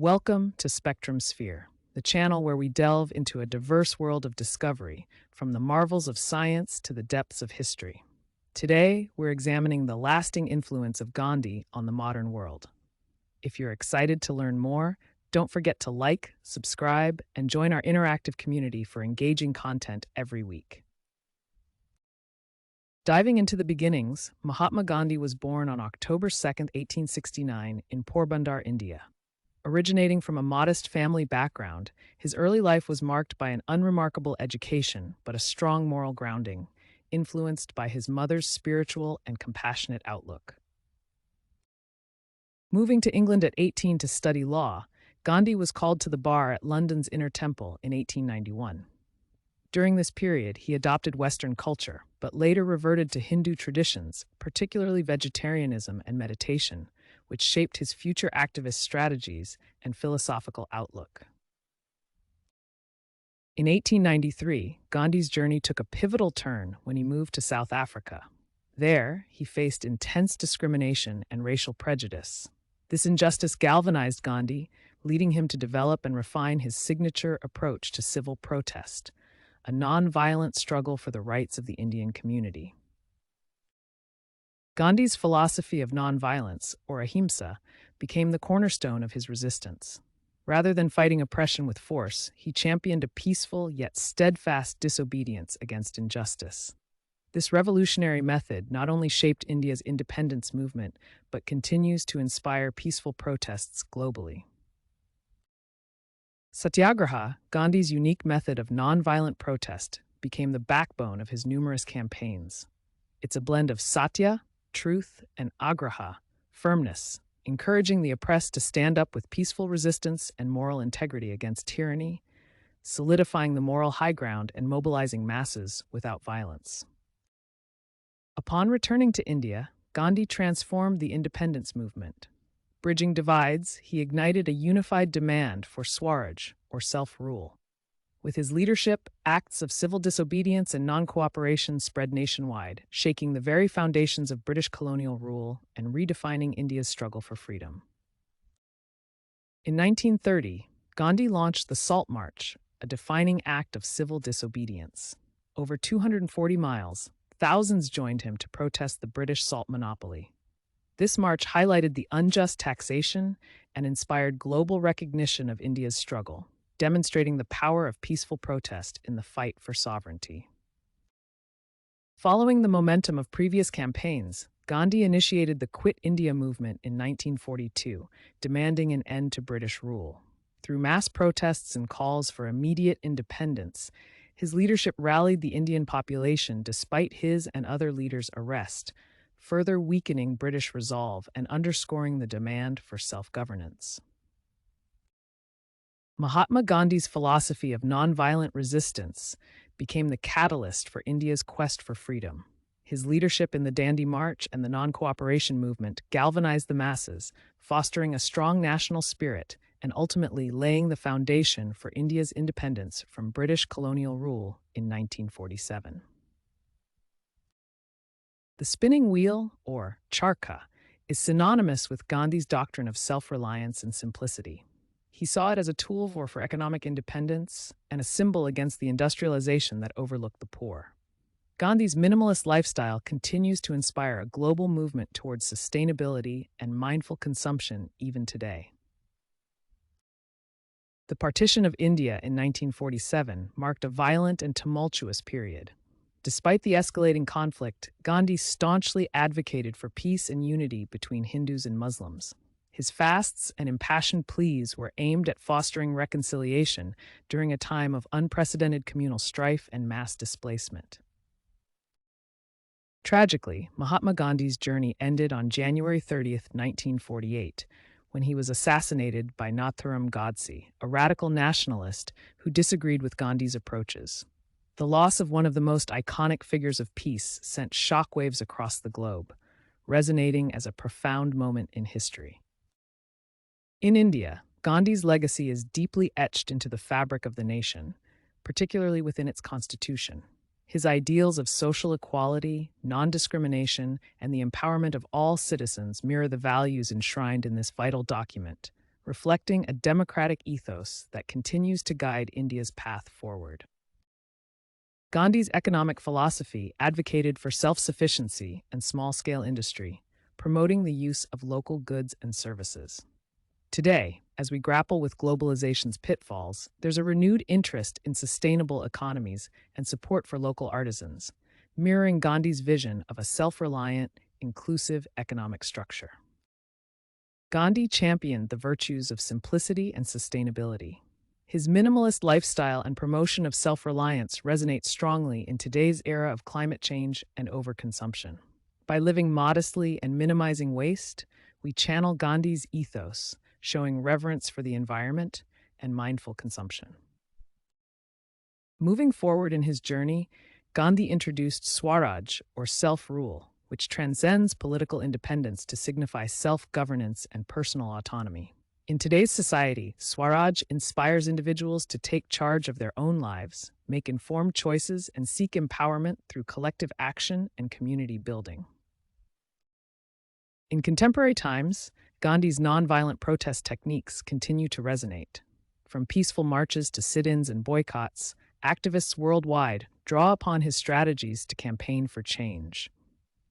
Welcome to Spectrum Sphere, the channel where we delve into a diverse world of discovery, from the marvels of science to the depths of history. Today, we're examining the lasting influence of Gandhi on the modern world. If you're excited to learn more, don't forget to like, subscribe, and join our interactive community for engaging content every week. Diving into the beginnings, Mahatma Gandhi was born on October 2nd, 1869, in Porbandar, India. Originating from a modest family background, his early life was marked by an unremarkable education but a strong moral grounding, influenced by his mother's spiritual and compassionate outlook. Moving to England at 18 to study law, Gandhi was called to the bar at London's Inner Temple in 1891. During this period, he adopted Western culture, but later reverted to Hindu traditions, particularly vegetarianism and meditation, which shaped his future activist strategies and philosophical outlook. In 1893, Gandhi's journey took a pivotal turn when he moved to South Africa. There, he faced intense discrimination and racial prejudice. This injustice galvanized Gandhi, leading him to develop and refine his signature approach to civil protest, a non-violent struggle for the rights of the Indian community. Gandhi's philosophy of nonviolence, or ahimsa, became the cornerstone of his resistance. Rather than fighting oppression with force, he championed a peaceful yet steadfast disobedience against injustice. This revolutionary method not only shaped India's independence movement, but continues to inspire peaceful protests globally. Satyagraha, Gandhi's unique method of nonviolent protest, became the backbone of his numerous campaigns. It's a blend of satya, truth, and agraha, firmness, encouraging the oppressed to stand up with peaceful resistance and moral integrity against tyranny, solidifying the moral high ground and mobilizing masses without violence. Upon returning to India, Gandhi transformed the independence movement. Bridging divides, he ignited a unified demand for Swaraj, or self-rule. With his leadership, acts of civil disobedience and non-cooperation spread nationwide, shaking the very foundations of British colonial rule and redefining India's struggle for freedom. In 1930, Gandhi launched the Salt March, a defining act of civil disobedience. Over 240 miles, thousands joined him to protest the British salt monopoly. This march highlighted the unjust taxation and inspired global recognition of India's struggle, demonstrating the power of peaceful protest in the fight for sovereignty. Following the momentum of previous campaigns, Gandhi initiated the Quit India movement in 1942, demanding an end to British rule. Through mass protests and calls for immediate independence, his leadership rallied the Indian population despite his and other leaders' arrest, further weakening British resolve and underscoring the demand for self-governance. Mahatma Gandhi's philosophy of nonviolent resistance became the catalyst for India's quest for freedom. His leadership in the Dandi March and the non-cooperation movement galvanized the masses, fostering a strong national spirit and ultimately laying the foundation for India's independence from British colonial rule in 1947. The spinning wheel, or charkha, is synonymous with Gandhi's doctrine of self-reliance and simplicity. He saw it as a tool for economic independence and a symbol against the industrialization that overlooked the poor. Gandhi's minimalist lifestyle continues to inspire a global movement towards sustainability and mindful consumption even today. The partition of India in 1947 marked a violent and tumultuous period. Despite the escalating conflict, Gandhi staunchly advocated for peace and unity between Hindus and Muslims. His fasts and impassioned pleas were aimed at fostering reconciliation during a time of unprecedented communal strife and mass displacement. Tragically, Mahatma Gandhi's journey ended on January 30, 1948, when he was assassinated by Nathuram Godse, a radical nationalist who disagreed with Gandhi's approaches. The loss of one of the most iconic figures of peace sent shockwaves across the globe, resonating as a profound moment in history. In India, Gandhi's legacy is deeply etched into the fabric of the nation, particularly within its constitution. His ideals of social equality, non-discrimination, and the empowerment of all citizens mirror the values enshrined in this vital document, reflecting a democratic ethos that continues to guide India's path forward. Gandhi's economic philosophy advocated for self-sufficiency and small-scale industry, promoting the use of local goods and services. Today, as we grapple with globalization's pitfalls, there's a renewed interest in sustainable economies and support for local artisans, mirroring Gandhi's vision of a self-reliant, inclusive economic structure. Gandhi championed the virtues of simplicity and sustainability. His minimalist lifestyle and promotion of self-reliance resonate strongly in today's era of climate change and overconsumption. By living modestly and minimizing waste, we channel Gandhi's ethos, showing reverence for the environment and mindful consumption. Moving forward in his journey, Gandhi introduced Swaraj, or self-rule, which transcends political independence to signify self-governance and personal autonomy. In today's society, Swaraj inspires individuals to take charge of their own lives, make informed choices, and seek empowerment through collective action and community building. In contemporary times, Gandhi's nonviolent protest techniques continue to resonate. From peaceful marches to sit-ins and boycotts, activists worldwide draw upon his strategies to campaign for change.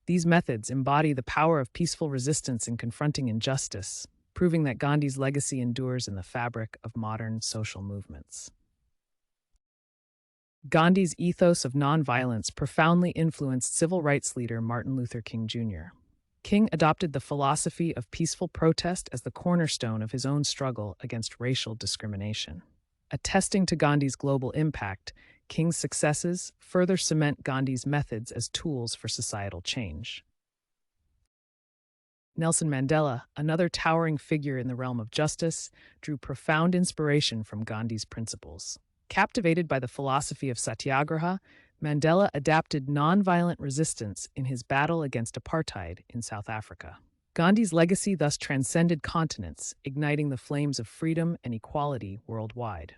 These methods embody the power of peaceful resistance in confronting injustice, proving that Gandhi's legacy endures in the fabric of modern social movements. Gandhi's ethos of nonviolence profoundly influenced civil rights leader Martin Luther King Jr. King adopted the philosophy of peaceful protest as the cornerstone of his own struggle against racial discrimination. Attesting to Gandhi's global impact, King's successes further cement Gandhi's methods as tools for societal change. Nelson Mandela, another towering figure in the realm of justice, drew profound inspiration from Gandhi's principles. Captivated by the philosophy of Satyagraha, Mandela adapted nonviolent resistance in his battle against apartheid in South Africa. Gandhi's legacy thus transcended continents, igniting the flames of freedom and equality worldwide.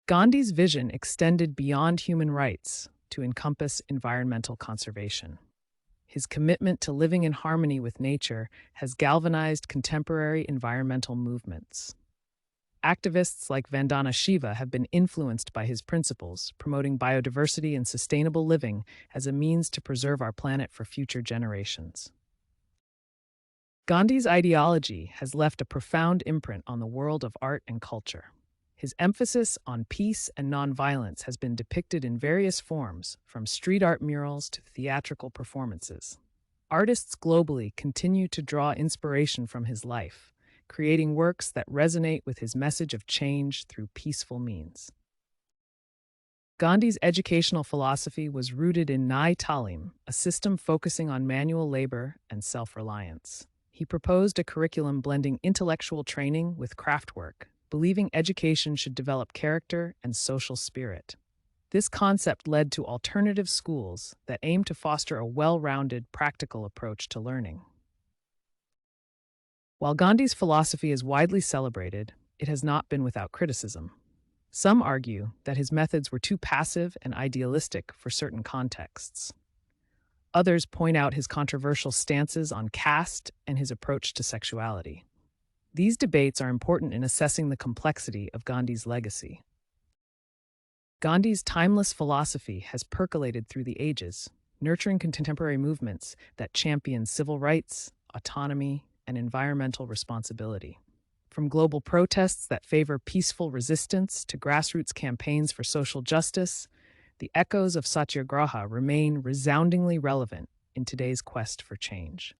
Gandhi's vision extended beyond human rights to encompass environmental conservation. His commitment to living in harmony with nature has galvanized contemporary environmental movements. Activists like Vandana Shiva have been influenced by his principles, promoting biodiversity and sustainable living as a means to preserve our planet for future generations. Gandhi's ideology has left a profound imprint on the world of art and culture. His emphasis on peace and nonviolence has been depicted in various forms, from street art murals to theatrical performances. Artists globally continue to draw inspiration from his life, creating works that resonate with his message of change through peaceful means. Gandhi's educational philosophy was rooted in Nai Talim, a system focusing on manual labor and self-reliance. He proposed a curriculum blending intellectual training with craft work, believing education should develop character and social spirit. This concept led to alternative schools that aim to foster a well-rounded, practical approach to learning. While Gandhi's philosophy is widely celebrated, it has not been without criticism. Some argue that his methods were too passive and idealistic for certain contexts. Others point out his controversial stances on caste and his approach to sexuality. These debates are important in assessing the complexity of Gandhi's legacy. Gandhi's timeless philosophy has percolated through the ages, nurturing contemporary movements that champion civil rights, autonomy, and environmental responsibility. From global protests that favor peaceful resistance to grassroots campaigns for social justice, the echoes of Satyagraha remain resoundingly relevant in today's quest for change.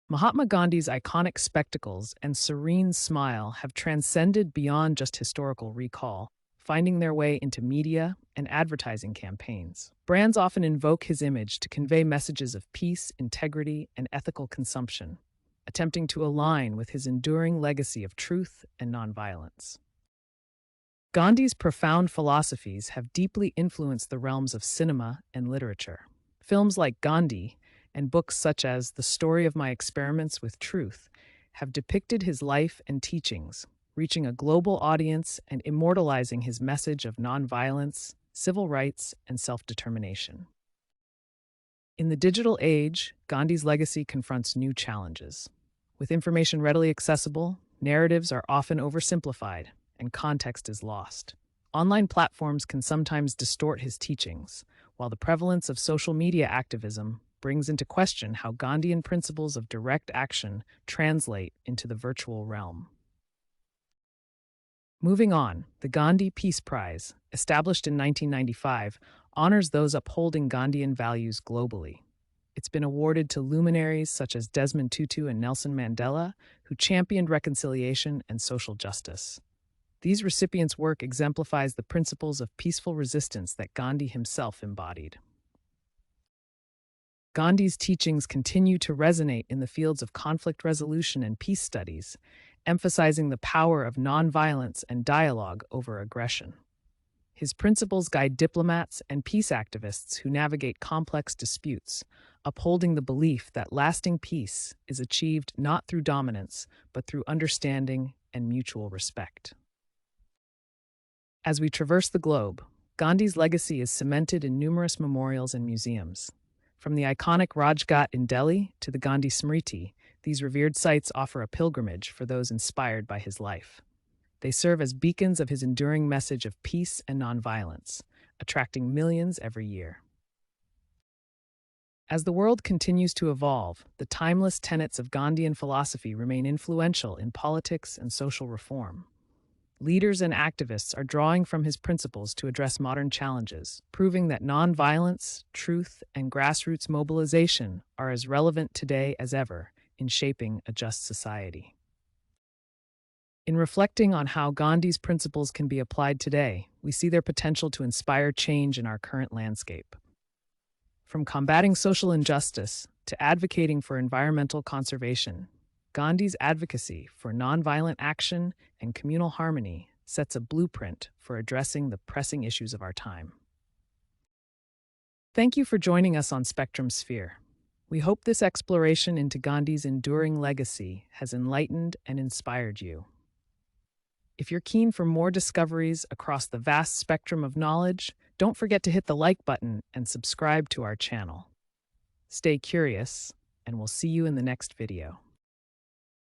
Mahatma Gandhi's iconic spectacles and serene smile have transcended beyond just historical recall, finding their way into media and advertising campaigns. Brands often invoke his image to convey messages of peace, integrity, and ethical consumption, attempting to align with his enduring legacy of truth and nonviolence. Gandhi's profound philosophies have deeply influenced the realms of cinema and literature. Films like Gandhi and books such as The Story of My Experiments with Truth have depicted his life and teachings, reaching a global audience and immortalizing his message of nonviolence, civil rights, and self-determination. In the digital age, Gandhi's legacy confronts new challenges. With information readily accessible, narratives are often oversimplified and context is lost. Online platforms can sometimes distort his teachings, while the prevalence of social media activism brings into question how Gandhian principles of direct action translate into the virtual realm. Moving on, the Gandhi Peace Prize, established in 1995, honors those upholding Gandhian values globally. It's been awarded to luminaries such as Desmond Tutu and Nelson Mandela, who championed reconciliation and social justice. These recipients' work exemplifies the principles of peaceful resistance that Gandhi himself embodied. Gandhi's teachings continue to resonate in the fields of conflict resolution and peace studies, emphasizing the power of nonviolence and dialogue over aggression. His principles guide diplomats and peace activists who navigate complex disputes, upholding the belief that lasting peace is achieved not through dominance, but through understanding and mutual respect. As we traverse the globe, Gandhi's legacy is cemented in numerous memorials and museums. From the iconic Rajghat in Delhi to the Gandhi Smriti, these revered sites offer a pilgrimage for those inspired by his life. They serve as beacons of his enduring message of peace and nonviolence, attracting millions every year. As the world continues to evolve, the timeless tenets of Gandhian philosophy remain influential in politics and social reform. Leaders and activists are drawing from his principles to address modern challenges, proving that nonviolence, truth, and grassroots mobilization are as relevant today as ever in shaping a just society. In reflecting on how Gandhi's principles can be applied today, we see their potential to inspire change in our current landscape. From combating social injustice to advocating for environmental conservation, Gandhi's advocacy for nonviolent action and communal harmony sets a blueprint for addressing the pressing issues of our time. Thank you for joining us on Spectrum Sphere. We hope this exploration into Gandhi's enduring legacy has enlightened and inspired you. If you're keen for more discoveries across the vast spectrum of knowledge, don't forget to hit the like button and subscribe to our channel. Stay curious, and we'll see you in the next video.